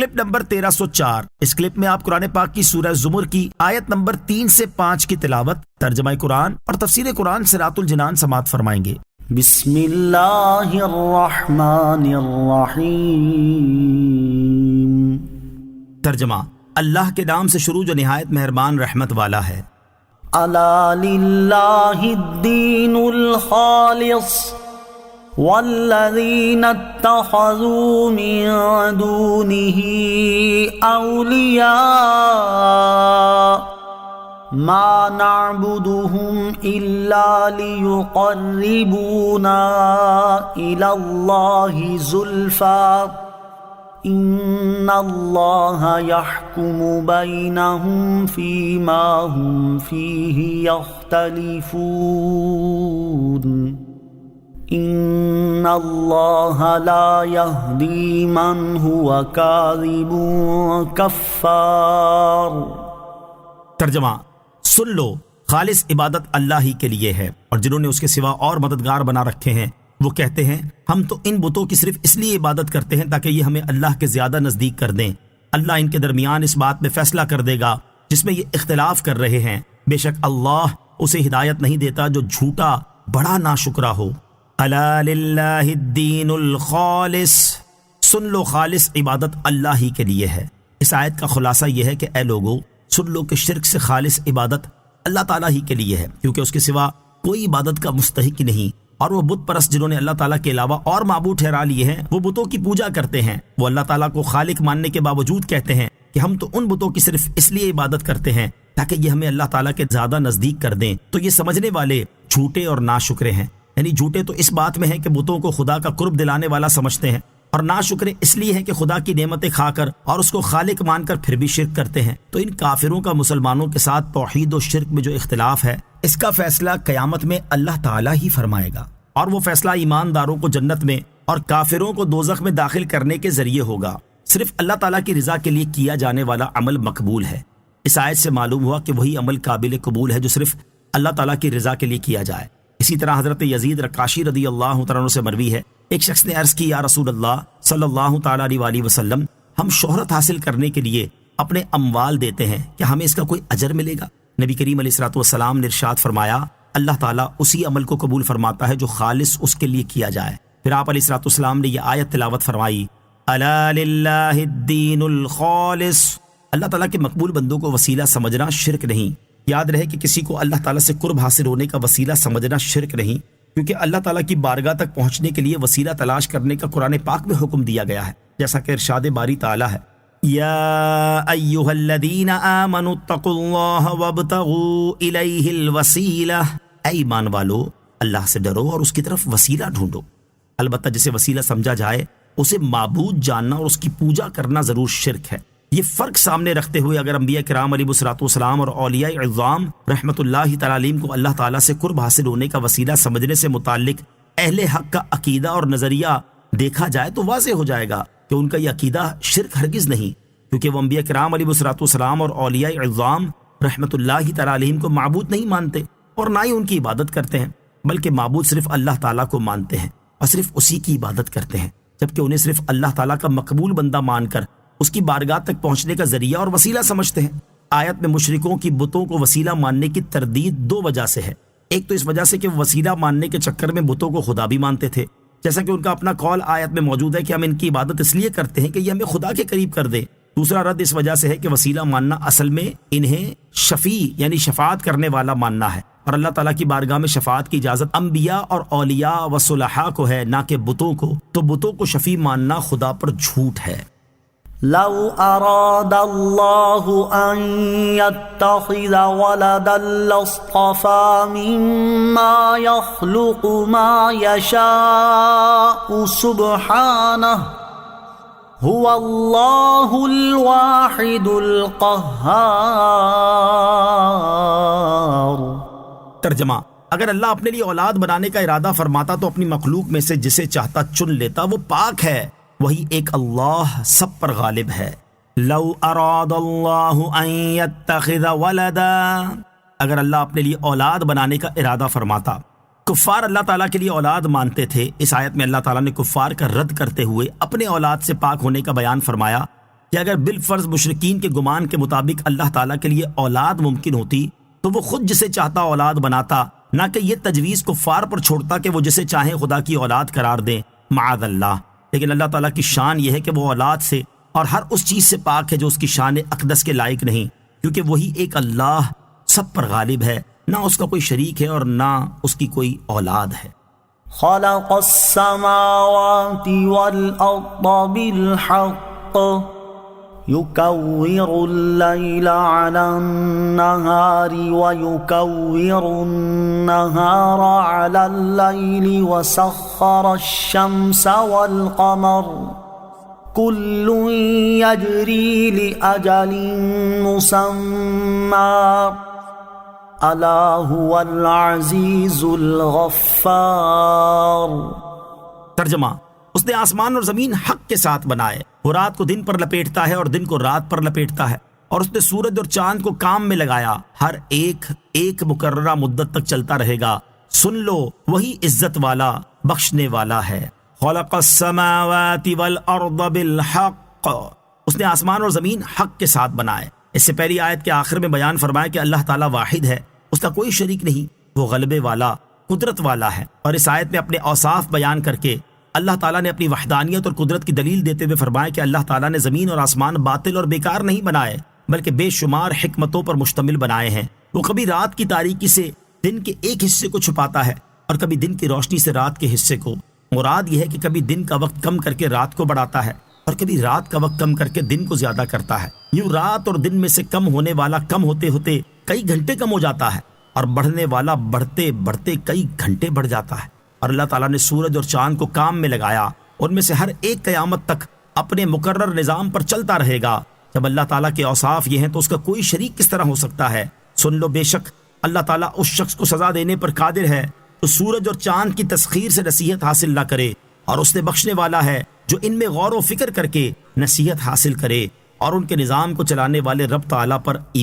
Clip number 1304۔ اس clip میں آپ قرآن پاک کی سورہ زمر کی آیت نمبر 3 سے 5 کی تلاوت، ترجمہ قرآن اور تفسیر قرآن صراط الجنان سماعت فرمائیں گے۔ بسم اللہ الرحمن الرحیم۔ ترجمہ، اللہ کے نام سے شروع جو نہایت مہربان رحمت والا ہے۔ الا للہ الدین الخالص والذین اتخذوا من دونه اولیاء ما نعبدهم الا ليقربونا الى اللہ زلفى ان اللہ یحکم بینہم فیما ہم فیہ یختلفون ان اللہ لا یہدی من ہوا کاذب کفار۔ ترجمہ، سن لو، خالص عبادت اللہ ہی کے لیے ہے، اور جنہوں نے اس کے سوا اور مددگار بنا رکھے ہیں وہ کہتے ہیں ہم تو ان بتوں کی صرف اس لیے عبادت کرتے ہیں تاکہ یہ ہمیں اللہ کے زیادہ نزدیک کر دیں۔ اللہ ان کے درمیان اس بات میں فیصلہ کر دے گا جس میں یہ اختلاف کر رہے ہیں، بے شک اللہ اسے ہدایت نہیں دیتا جو جھوٹا بڑا ناشکرا ہو۔ الا للہ الدین الخالص، سن لو، خالص عبادت اللہ ہی کے لیے ہے۔ اس آیت کا خلاصہ یہ ہے کہ اے لوگو، سن لو کہ شرک سے خالص عبادت اللہ تعالیٰ ہی کے لیے ہے، کیونکہ اس کے سوا کوئی عبادت کا مستحق ہی نہیں، اور وہ بت پرست جنہوں نے اللہ تعالیٰ کے علاوہ اور معبود ٹھہرا لیے ہیں وہ بتوں کی پوجا کرتے ہیں۔ وہ اللہ تعالیٰ کو خالق ماننے کے باوجود کہتے ہیں کہ ہم تو ان بتوں کی صرف اس لیے عبادت کرتے ہیں تاکہ یہ ہمیں اللہ تعالیٰ کے زیادہ نزدیک کر دیں۔ تو یہ سمجھنے والے جھوٹے اور ناشکرے ہیں، یعنی جھوٹے تو اس بات میں ہیں کہ بتوں کو خدا کا قرب دلانے والا سمجھتے ہیں، اور ناشکرے اس لیے ہیں کہ خدا کی نعمتیں کھا کر اور اس کو خالق مان کر پھر بھی شرک کرتے ہیں۔ تو ان کافروں کا مسلمانوں کے ساتھ توحید و شرک میں جو اختلاف ہے اس کا فیصلہ قیامت میں اللہ تعالیٰ ہی فرمائے گا، اور وہ فیصلہ ایمانداروں کو جنت میں اور کافروں کو دوزخ میں داخل کرنے کے ذریعے ہوگا۔ صرف اللہ تعالیٰ کی رضا کے لیے کیا جانے والا عمل مقبول ہے۔ اس آیت سے معلوم ہوا کہ وہی عمل قابل قبول ہے جو صرف اللہ تعالیٰ کی رضا کے لیے کیا جائے۔ اسی طرح حضرت یزید رقاشی رضی اللہ تعالیٰ عنہ سے مروی ہے، ایک شخص نے عرض کی، یا رسول اللہ صلی اللہ تعالیٰ علیہ وسلم، ہم شہرت حاصل کرنے کے لیے اپنے اموال دیتے ہیں، کیا ہمیں اس کا کوئی اجر ملے گا؟ نبی کریم علیہ الصلوۃ والسلام نے ارشاد فرمایا، اللہ تعالیٰ اسی عمل کو قبول فرماتا ہے جو خالص اس کے لیے کیا جائے۔ پھر آپ علیہ الصلوۃ والسلام نے یہ آیت تلاوت فرمائی، الا للہ الدین الخالص۔ اللہ تعالیٰ کے مقبول بندوں کو وسیلہ سمجھنا شرک نہیں۔ یاد رہے کہ کسی کو اللہ تعالیٰ سے قرب حاصل ہونے کا وسیلہ سمجھنا شرک نہیں، کیونکہ اللہ تعالیٰ کی بارگاہ تک پہنچنے کے لیے وسیلہ تلاش کرنے کا قرآن پاک میں حکم دیا گیا ہے، جیسا کہ ارشاد باری تعالیٰ ہے، یا ایھا الذین آمنوا اتقوا اللہ وابتغوا الیہ الوسیلہ، اے ایمان والو اللہ سے ڈرو اور اس کی طرف وسیلہ ڈھونڈو۔ البتہ جسے وسیلہ سمجھا جائے اسے معبود جاننا اور اس کی پوجا کرنا ضرور شرک ہے۔ یہ فرق سامنے رکھتے ہوئے اگر انبیاء کرام علیہ الصلوۃ والسلام اور اولیاء اعظام رحمۃ اللہ تعالی علیہم کو اللہ تعالیٰ سے قرب حاصل ہونے کا وسیلہ سمجھنے سے متعلق اہل حق کا عقیدہ اور نظریہ دیکھا جائے تو واضح ہو جائے گا کہ ان کا یہ عقیدہ شرک ہرگز نہیں، کیونکہ وہ انبیاء کرام علیہ الصلوۃ والسلام اور اولیاء اعظام رحمۃ اللہ تعالی علیہم کو معبود نہیں مانتے اور نہ ہی ان کی عبادت کرتے ہیں، بلکہ معبود صرف اللہ تعالیٰ کو مانتے ہیں اور صرف اسی کی عبادت کرتے ہیں، جبکہ انہیں صرف اللہ تعالیٰ کا مقبول بندہ مان کر اس کی بارگاہ تک پہنچنے کا ذریعہ اور وسیلہ سمجھتے ہیں۔ آیت میں مشرکوں کی بتوں کو وسیلہ ماننے کی تردید دو وجہ سے ہے۔ ایک تو اس وجہ سے کہ وہ وسیلہ ماننے کے چکر میں بتوں کو خدا بھی مانتے تھے، جیسا کہ ان کا اپنا قول آیت میں موجود ہے کہ ہم ان کی عبادت اس لیے کرتے ہیں کہ یہ ہمیں خدا کے قریب کر دے۔ دوسرا رد اس وجہ سے ہے کہ وسیلہ ماننا اصل میں انہیں شفیع یعنی شفاعت کرنے والا ماننا ہے، اور اللہ تعالیٰ کی بارگاہ میں شفاعت کی اجازت انبیاء اور اولیاء و صلحاء کو ہے، نہ کہ بتوں کو۔ تو بتوں کو شفیع ماننا خدا پر جھوٹ ہے۔ لو اراد اللہ ان يتخذ ولدا لاصطفى مما يخلق ما يشاء سبحانہ هو اللہ الواحد القہار۔ ترجمہ، اگر اللہ اپنے لیے اولاد بنانے کا ارادہ فرماتا تو اپنی مخلوق میں سے جسے چاہتا چن لیتا، وہ پاک ہے، وہی ایک اللہ سب پر غالب ہے۔ لو اراد اللہ ان يتخذ ولدا، اگر اللہ اپنے لیے اولاد بنانے کا ارادہ فرماتا۔ کفار اللہ تعالیٰ کے لیے اولاد مانتے تھے۔ اس آیت میں اللہ تعالیٰ نے کفار کا رد کرتے ہوئے اپنے اولاد سے پاک ہونے کا بیان فرمایا کہ اگر بالفرض مشرکین کے گمان کے مطابق اللہ تعالیٰ کے لیے اولاد ممکن ہوتی تو وہ خود جسے چاہتا اولاد بناتا، نہ کہ یہ تجویز کفار پر چھوڑتا کہ وہ جسے چاہیں خدا کی اولاد قرار دیں، معاذ اللہ۔ لیکن اللہ تعالیٰ کی شان یہ ہے کہ وہ اولاد سے اور ہر اس چیز سے پاک ہے جو اس کی شان اقدس کے لائق نہیں، کیونکہ وہی ایک اللہ سب پر غالب ہے، نہ اس کا کوئی شریک ہے اور نہ اس کی کوئی اولاد ہے۔ خلق السماوات والأرض بالحق يكور الليل على النهار ويكور النهار على الليل وسخر الشمس والقمر كل يجري لأجل مسمى ألا هو العزيز الغفار۔ ترجمہ، اس نے آسمان اور زمین حق کے ساتھ بنائے، وہ رات کو دن پر لپیٹتا ہے اور دن کو رات پر لپیٹتا ہے، اور اس نے سورج اور چاند کو کام میں لگایا، ہر ایک مقررہ مدت تک چلتا رہے گا، سن لو وہی عزت والا بخشنے والا ہے۔ خلق السماوات والارض بالحق، اس نے آسمان اور زمین حق کے ساتھ بنائے۔ اس سے پہلی آیت کے آخر میں بیان فرمایا کہ اللہ تعالیٰ واحد ہے، اس کا کوئی شریک نہیں، وہ غلبے والا قدرت والا ہے، اور اس آیت میں اپنے اوصاف بیان کر کے اللہ تعالیٰ نے اپنی وحدانیت اور قدرت کی دلیل دیتے ہوئے فرمایا کہ اللہ تعالیٰ نے زمین اور آسمان باطل اور بیکار نہیں بنائے، بلکہ بے شمار حکمتوں پر مشتمل بنائے ہیں۔ وہ کبھی رات کی تاریکی سے دن کے ایک حصے کو چھپاتا ہے اور کبھی دن کی روشنی سے رات کے حصے کو۔ مراد یہ ہے کہ کبھی دن کا وقت کم کر کے رات کو بڑھاتا ہے اور کبھی رات کا وقت کم کر کے دن کو زیادہ کرتا ہے۔ یوں رات اور دن میں سے کم ہونے والا کم ہوتے ہوتے کئی گھنٹے کم ہو جاتا ہے، اور بڑھنے والا بڑھتے بڑھتے کئی گھنٹے بڑھ جاتا ہے۔ اور اللہ تعالیٰ نے سورج اور چاند کو کام میں لگایا، ان میں سے ہر ایک قیامت تک اپنے مقرر نظام پر چلتا رہے گا۔ جب اللہ تعالیٰ کے اوصاف یہ ہیں تو اس کا کوئی شریک کس طرح ہو سکتا ہے؟ سن لو، بے شک اللہ تعالیٰ اس شخص کو سزا دینے پر قادر ہے تو سورج اور چاند کی تسخیر سے نصیحت حاصل نہ کرے، اور اس نے بخشنے والا ہے جو ان میں غور و فکر کر کے نصیحت حاصل کرے اور ان کے نظام کو چلانے والے رب تعالیٰ پر ایمان